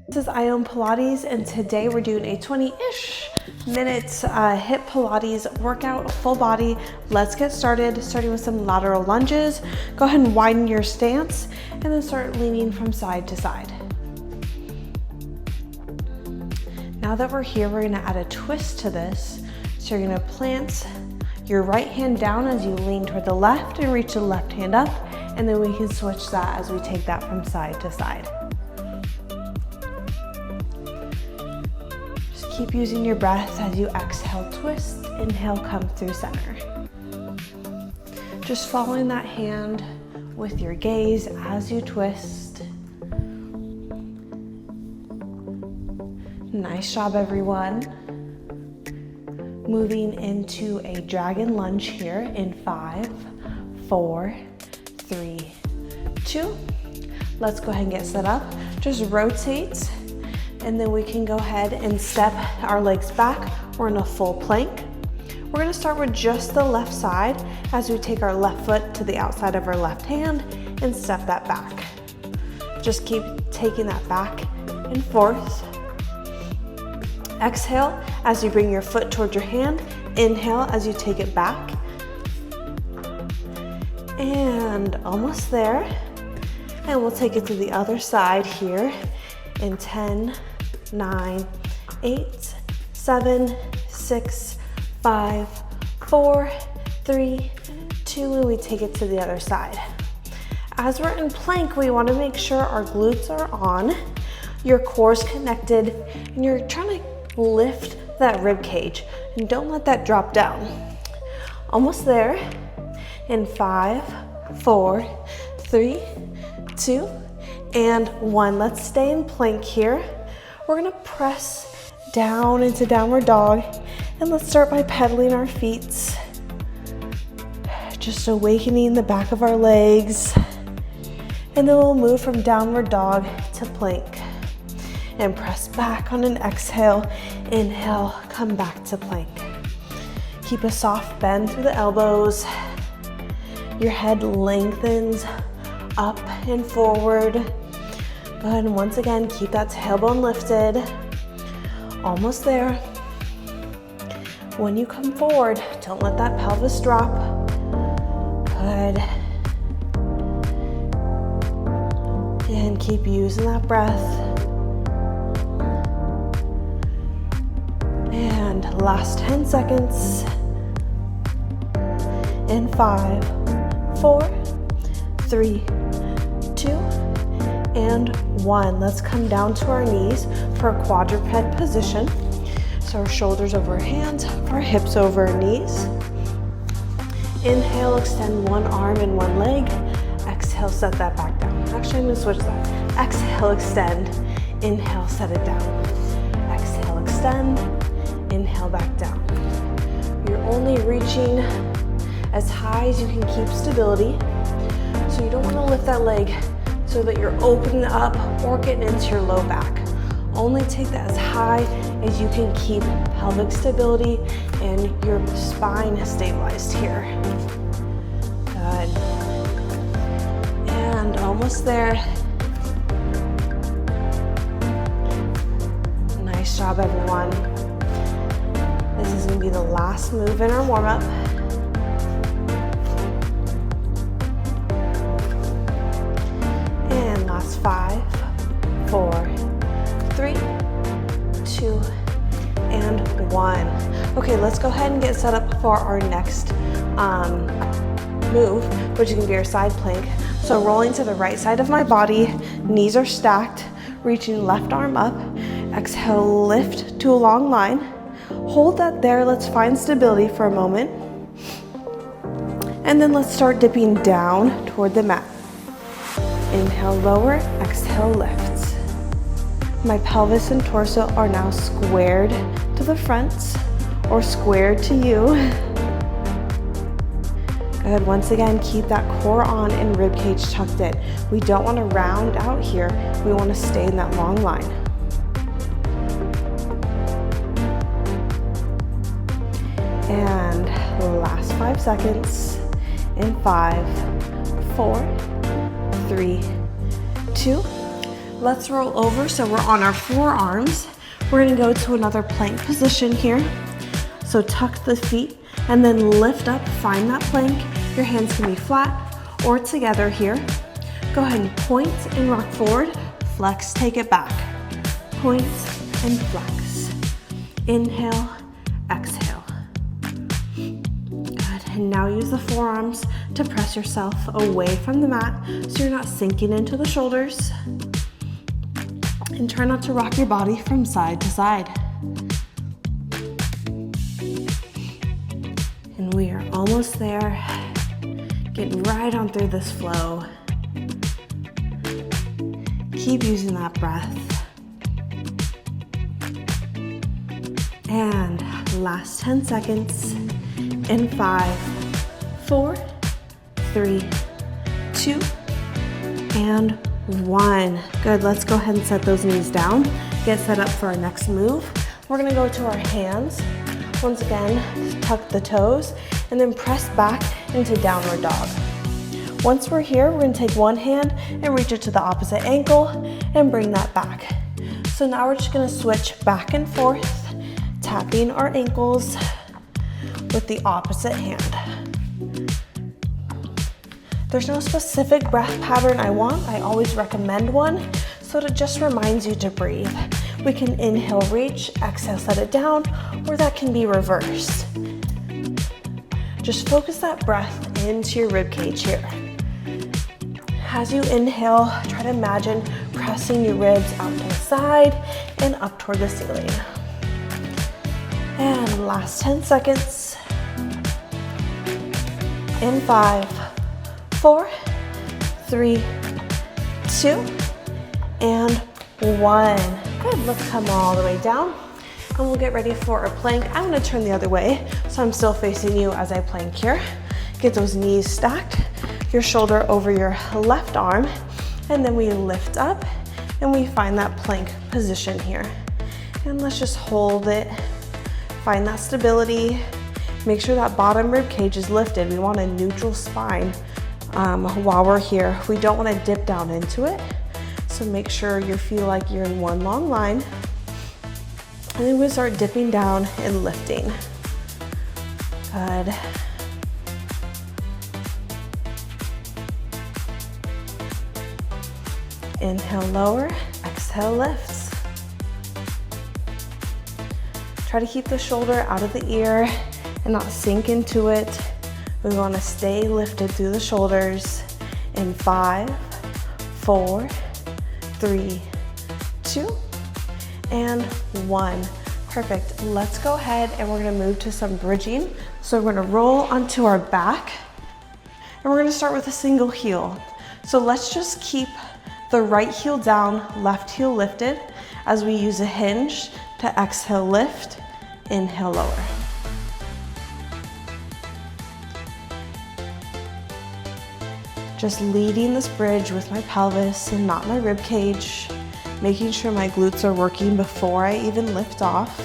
This is I Own Pilates, and today we're doing a 20-ish minutes HIIT Pilates workout, full body. Let's get started, starting with some lateral lunges. Go ahead and widen your stance, and then start leaning from side to side. Now that we're here, we're gonna add a twist to this. So you're gonna plant your right hand down as you lean toward the left and reach the left hand up, and then we can switch that as we take that from side to side. Just keep using your breath as you exhale, twist, inhale, come through center. Just following that hand with your gaze as you twist. Nice job, everyone. Moving into a dragon lunge here in 5, 4, 3, 2. Let's go ahead and get set up. Just rotate, and then we can go ahead and step our legs back. We're in a full plank. We're gonna start with just the left side as we take our left foot to the outside of our left hand and step that back. Just keep taking that back and forth. Exhale as you bring your foot towards your hand. Inhale as you take it back. And almost there. And we'll take it to the other side here in 10, 9, 8, 7, 6, 5, 4, 3, 2, and we take it to the other side. As we're in plank, we want to make sure our glutes are on, your core's connected, and you're trying to lift that rib cage and don't let that drop down. Almost there in 5, 4, 3, 2, and 1. Let's stay in plank here. We're gonna press down into downward dog, and let's start by pedaling our feet, just awakening the back of our legs, and then we'll move from downward dog to plank. And press back on an exhale. Inhale, come back to plank. Keep a soft bend through the elbows. Your head lengthens up and forward. Go ahead and once again, keep that tailbone lifted. Almost there. When you come forward, don't let that pelvis drop. Good. And keep using that breath. And last 10 seconds. In 5, 4, 3, 2, and 1. Let's come down to our knees for a quadruped position. So our shoulders over our hands, our hips over our knees. Inhale, extend one arm and one leg. Exhale, set that back down. Actually, I'm gonna switch that. Exhale, extend. Inhale, set it down. Exhale, extend. Inhale, back down. You're only reaching as high as you can keep stability. So you don't want to lift that leg so that you're opening up or getting into your low back. Only take that as high as you can keep pelvic stability and your spine stabilized here. Good. And almost there. Nice job, everyone. This is going to be the last move in our warm-up. And last 5, 4, 3, 2, and 1. Okay, let's go ahead and get set up for our next move, which is going to be our side plank. So rolling to the right side of my body, knees are stacked, reaching left arm up. Exhale, lift to a long line. Hold that there. Let's find stability for a moment. And then let's start dipping down toward the mat. Inhale, lower. Exhale, lift. My pelvis and torso are now squared to the front or squared to you. Good. Once again, keep that core on and rib cage tucked in. We don't want to round out here. We want to stay in that long line. And last 5 seconds in 5, 4, 3, 2. Let's roll over so we're on our forearms. We're gonna go to another plank position here. So tuck the feet and then lift up, find that plank. Your hands can be flat or together here. Go ahead and point and rock forward. Flex, take it back. Point and flex. Inhale, exhale. Good, and now use the forearms to press yourself away from the mat so you're not sinking into the shoulders. And try not to rock your body from side to side. And we are almost there. Get right on through this flow. Keep using that breath. And last 10 seconds. In 5, 4, 3, 2, and 1. Good, let's go ahead and set those knees down. Get set up for our next move. We're gonna go to our hands. Once again, tuck the toes and then press back into downward dog. Once we're here, we're gonna take one hand and reach it to the opposite ankle and bring that back. So now we're just gonna switch back and forth, tapping our ankles with the opposite hand. There's no specific breath pattern I want. I always recommend one, so it just reminds you to breathe. We can inhale, reach, exhale, set it down, or that can be reversed. Just focus that breath into your rib cage here. As you inhale, try to imagine pressing your ribs out to the side and up toward the ceiling. And last 10 seconds. In 5, 4, 3, 2, and 1. Good, let's come all the way down and we'll get ready for a plank. I'm gonna turn the other way so I'm still facing you as I plank here. Get those knees stacked, your shoulder over your left arm, and then we lift up and we find that plank position here. And let's just hold it, find that stability. Make sure that bottom rib cage is lifted. We want a neutral spine while we're here. We don't want to dip down into it. So make sure you feel like you're in one long line. And then we start dipping down and lifting. Good. Inhale, lower, exhale, lifts. Try to keep the shoulder out of the ear and not sink into it. We want to stay lifted through the shoulders. In 5, 4, 3, 2, and 1. Perfect. Let's go ahead and we're going to move to some bridging. So we're going to roll onto our back and we're going to start with a single heel. So let's just keep the right heel down, left heel lifted as we use a hinge to exhale, lift, inhale, lower. Just leading this bridge with my pelvis and not my rib cage, making sure my glutes are working before I even lift off.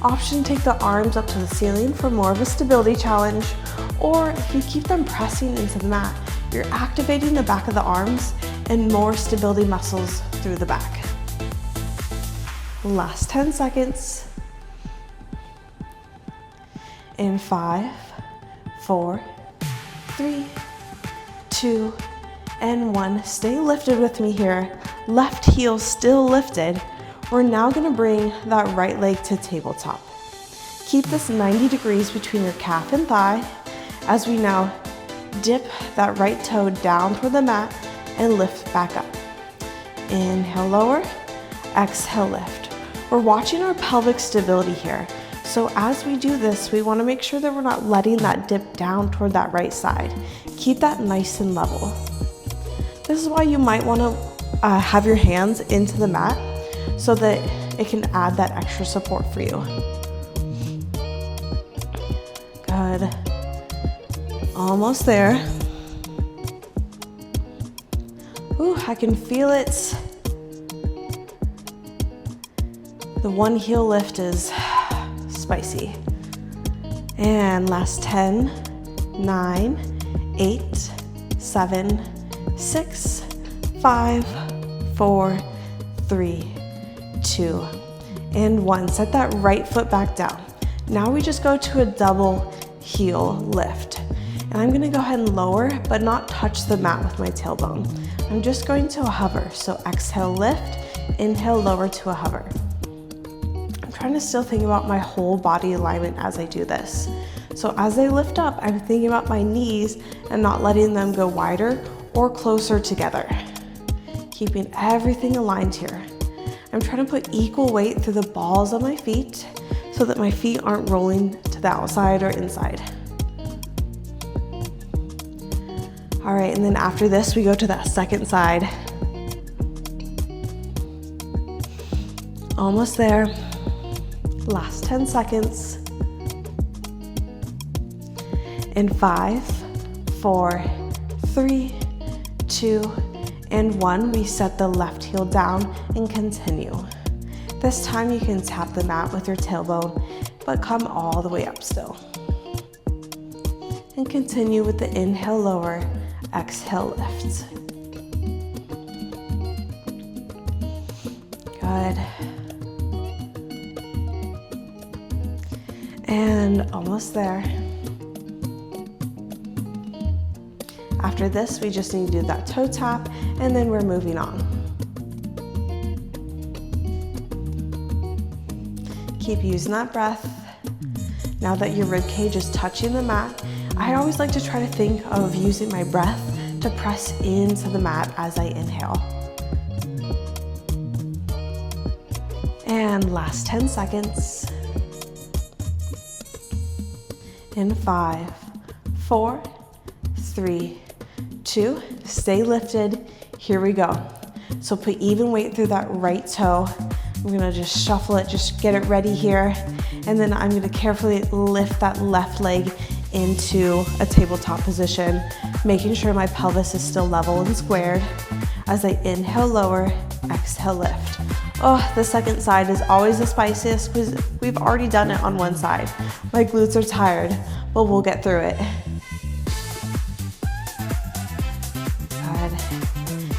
Option, take the arms up to the ceiling for more of a stability challenge, or if you keep them pressing into the mat, you're activating the back of the arms and more stability muscles through the back. Last 10 seconds. In 5, 4, 3, 2, and 1. Stay lifted with me here. Left heel still lifted. We're now gonna bring that right leg to tabletop. Keep this 90 degrees between your calf and thigh as we now dip that right toe down toward the mat and lift back up. Inhale, lower, exhale, lift. We're watching our pelvic stability here. So as we do this, we want to make sure that we're not letting that dip down toward that right side. Keep that nice and level. This is why you might want to have your hands into the mat so that it can add that extra support for you. Good. Almost there. Ooh, I can feel it. The one heel lift is spicy. And last 10, 9, 8, 7, 6, 5, 4, 3, 2, and 1. Set that right foot back down. Now we just go to a double heel lift. And I'm gonna go ahead and lower, but not touch the mat with my tailbone. I'm just going to a hover. So exhale, lift, inhale, lower to a hover. I'm trying to still think about my whole body alignment as I do this. So as I lift up, I'm thinking about my knees and not letting them go wider or closer together. Keeping everything aligned here. I'm trying to put equal weight through the balls of my feet so that my feet aren't rolling to the outside or inside. All right, and then after this, we go to that second side. Almost there. Last 10 seconds. In 5, 4, 3, 2, and 1, we set the left heel down and continue. This time you can tap the mat with your tailbone, but come all the way up still. And continue with the inhale, lower, exhale, lift. Good. And almost there. After this, we just need to do that toe tap, and then we're moving on. Keep using that breath. Now that your rib cage is touching the mat, I always like to try to think of using my breath to press into the mat as I inhale. And last 10 seconds. In 5, 4, 3, 2, stay lifted. Here we go. So put even weight through that right toe. I'm gonna just shuffle it, just get it ready here. And then I'm gonna carefully lift that left leg into a tabletop position, making sure my pelvis is still level and squared. As I inhale, lower, exhale, lift. Oh, the second side is always the spiciest because we've already done it on one side. My glutes are tired, but we'll get through it. Good.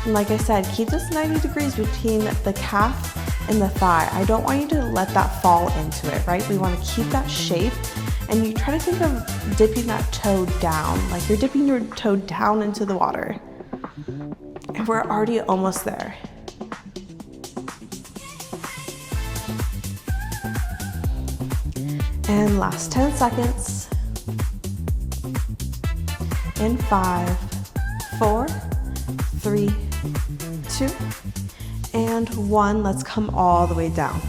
And like I said, keep this 90 degrees between the calf and the thigh. I don't want you to let that fall into it, right? We want to keep that shape. And you try to think of dipping that toe down, like you're dipping your toe down into the water. And we're already almost there. And last 10 seconds. In 5, 4, 3, 2, and 1. Let's come all the way down.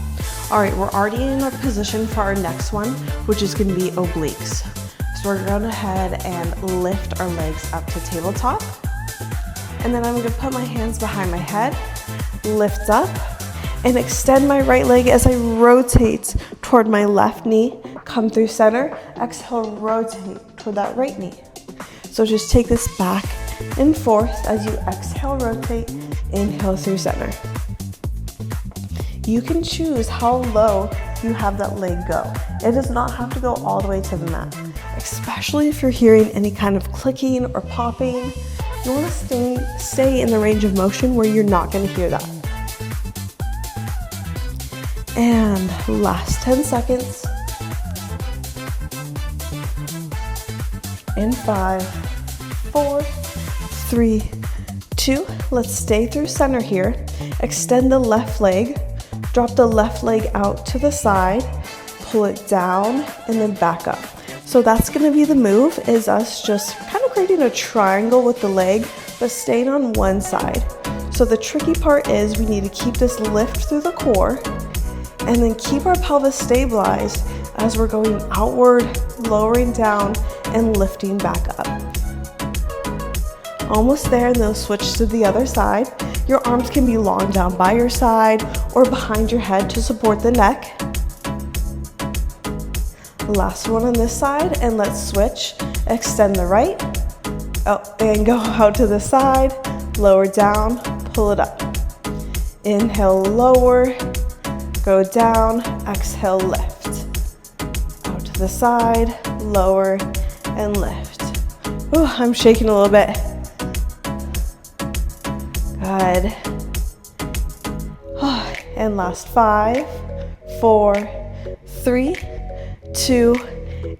All right, we're already in our position for our next one, which is gonna be obliques. So we're going ahead and lift our legs up to tabletop. And then I'm gonna put my hands behind my head, lift up, and extend my right leg as I rotate toward my left knee, come through center, exhale, rotate toward that right knee. So just take this back and forth as you exhale, rotate, inhale through center. You can choose how low you have that leg go. It does not have to go all the way to the mat, especially if you're hearing any kind of clicking or popping. You want to stay in the range of motion where you're not going to hear that. And last 10 seconds. In 5, 4, 3, 2. Let's stay through center here. Extend the left leg. Drop the left leg out to the side, pull it down, and then back up. So that's gonna be the move, is us just kind of creating a triangle with the leg, but staying on one side. So the tricky part is we need to keep this lift through the core, and then keep our pelvis stabilized as we're going outward, lowering down, and lifting back up. Almost there, and then switch to the other side. Your arms can be long down by your side or behind your head to support the neck. Last one on this side, and let's switch. Extend the right, and go out to the side, lower down, pull it up. Inhale, lower, go down, exhale, lift. Out to the side, lower, and lift. Ooh, I'm shaking a little bit. Good. And last 5, 4, 3, 2,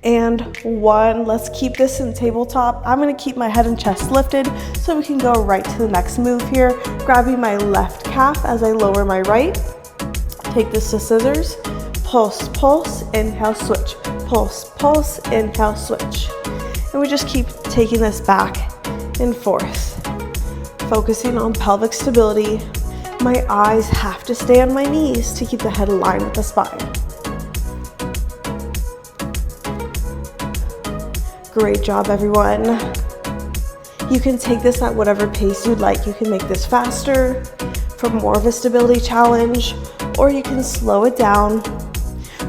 and 1. Let's keep this in tabletop. I'm gonna keep my head and chest lifted so we can go right to the next move here. Grabbing my left calf as I lower my right. Take this to scissors. Pulse, pulse, inhale, switch. Pulse, pulse, inhale, switch. And we just keep taking this back and forth. Focusing on pelvic stability. My eyes have to stay on my knees to keep the head aligned with the spine. Great job, everyone. You can take this at whatever pace you'd like. You can make this faster for more of a stability challenge, or you can slow it down.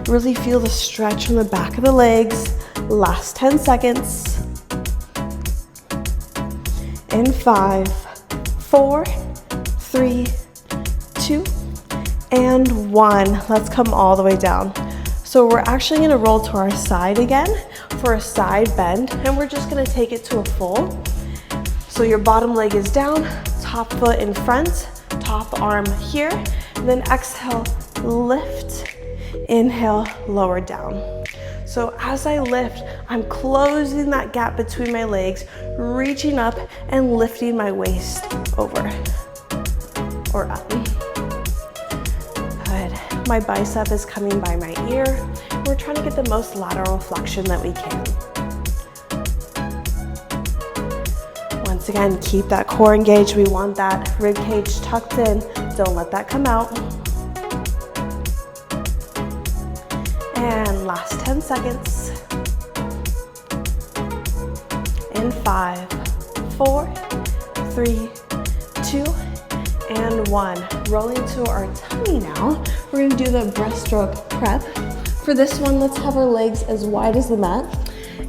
Really feel the stretch from the back of the legs. Last 10 seconds. In 5, 4, 3, 2, and 1. Let's come all the way down. So we're actually gonna roll to our side again for a side bend, and we're just gonna take it to a full. So your bottom leg is down, top foot in front, top arm here, and then exhale, lift, inhale, lower down. So as I lift, I'm closing that gap between my legs, reaching up and lifting my waist over or up. Good. My bicep is coming by my ear. We're trying to get the most lateral flexion that we can. Once again, keep that core engaged. We want that rib cage tucked in. Don't let that come out. And last 10 seconds. In 5, 4, 3, 2, and 1. Rolling to our tummy now. We're gonna do the breaststroke prep. For this one, let's have our legs as wide as the mat.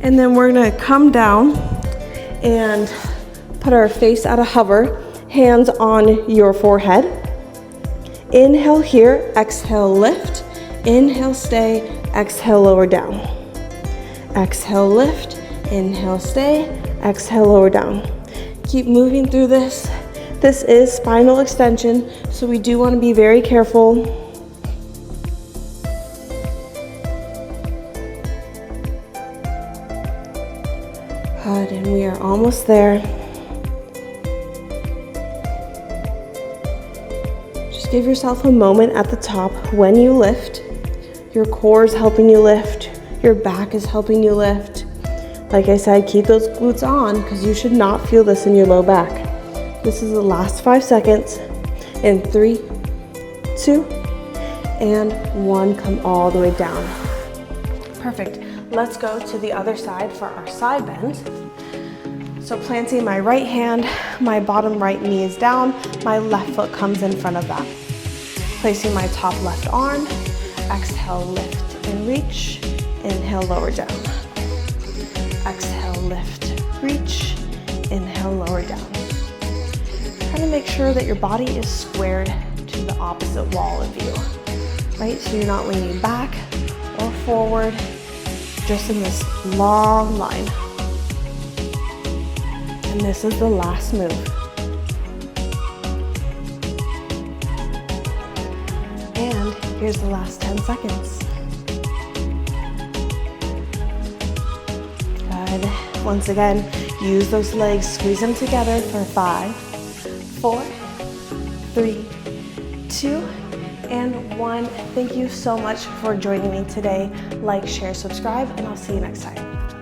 And then we're gonna come down and put our face at a hover, hands on your forehead. Inhale here, exhale, lift. Inhale, stay, exhale, lower down. Exhale, lift, inhale, stay, exhale, lower down. Keep moving through this. This is spinal extension, so we do want to be very careful. Good, and we are almost there. Just give yourself a moment at the top when you lift. Your core is helping you lift. Your back is helping you lift. Like I said, keep those glutes on because you should not feel this in your low back. This is the last 5 seconds. In 3, 2, and 1. Come all the way down. Perfect. Let's go to the other side for our side bend. So planting my right hand, my bottom right knee is down, my left foot comes in front of that. Placing my top left arm, exhale, lift and reach, inhale, lower down. Exhale, lift, reach, inhale, lower down. Try to make sure that your body is squared to the opposite wall of you, right? So you're not leaning back or forward, just in this long line. And this is the last move. And here's the last 10 seconds. Good. Once again, use those legs, squeeze them together for 5, 4, 3, 2, and 1. Thank you so much for joining me today. Like, share, subscribe, and I'll see you next time.